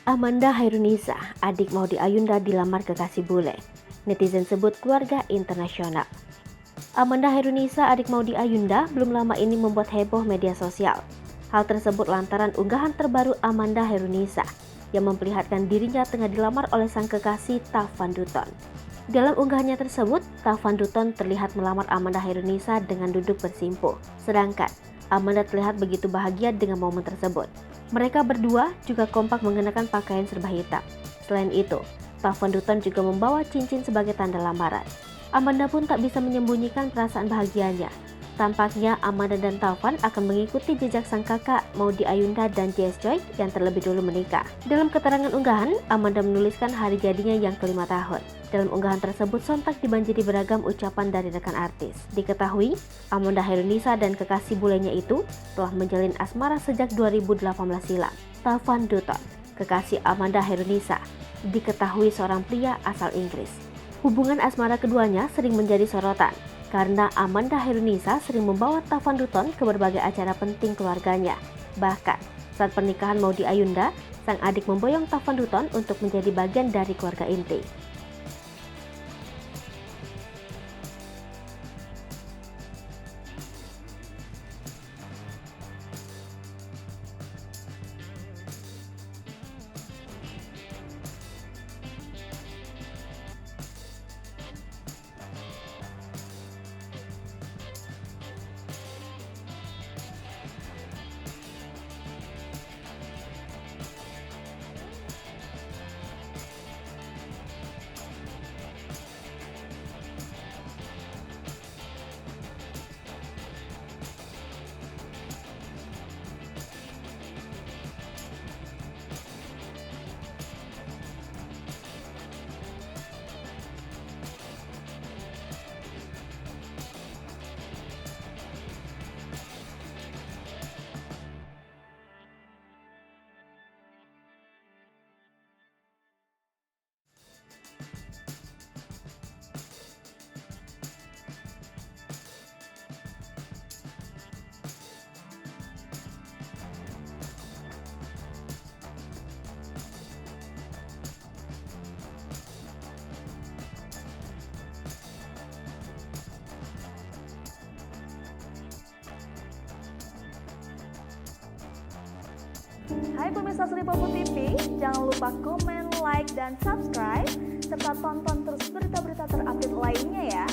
Amanda Hairunisa, adik Maudy Ayunda dilamar kekasih bule. Netizen sebut keluarga internasional. Amanda Hairunisa, adik Maudy Ayunda, belum lama ini membuat heboh media sosial. Hal tersebut lantaran unggahan terbaru Amanda Hairunisa yang memperlihatkan dirinya tengah dilamar oleh sang kekasih Taufan Duton. Dalam unggahannya tersebut, Taufan Duton terlihat melamar Amanda Hairunisa dengan duduk bersimpuh. Sedangkan Amanda terlihat begitu bahagia dengan momen tersebut. Mereka berdua juga kompak mengenakan pakaian serba hitam. Selain itu, Taufan Duton juga membawa cincin sebagai tanda lamaran. Amanda pun tak bisa menyembunyikan perasaan bahagianya. Tampaknya Amanda dan Taufan akan mengikuti jejak sang kakak Maudy Ayunda dan JS Choi yang terlebih dulu menikah. Dalam keterangan unggahan, Amanda menuliskan hari jadinya yang ke-5 tahun. Dalam unggahan tersebut sontak dibanjiri beragam ucapan dari rekan artis. Diketahui, Amanda Hairunisa dan kekasih bulenya itu telah menjalin asmara sejak 2018 silam. Taufan Duton, kekasih Amanda Hairunisa, diketahui seorang pria asal Inggris. Hubungan asmara keduanya sering menjadi sorotan karena Amanda Hairunisa sering membawa Taufan Duton ke berbagai acara penting keluarganya. Bahkan saat pernikahan Maudy Ayunda, sang adik memboyong Taufan Duton untuk menjadi bagian dari keluarga inti. Hai pemirsa Sri Popo TV, jangan lupa komen, like, dan subscribe, serta tonton terus berita-berita terupdate lainnya ya.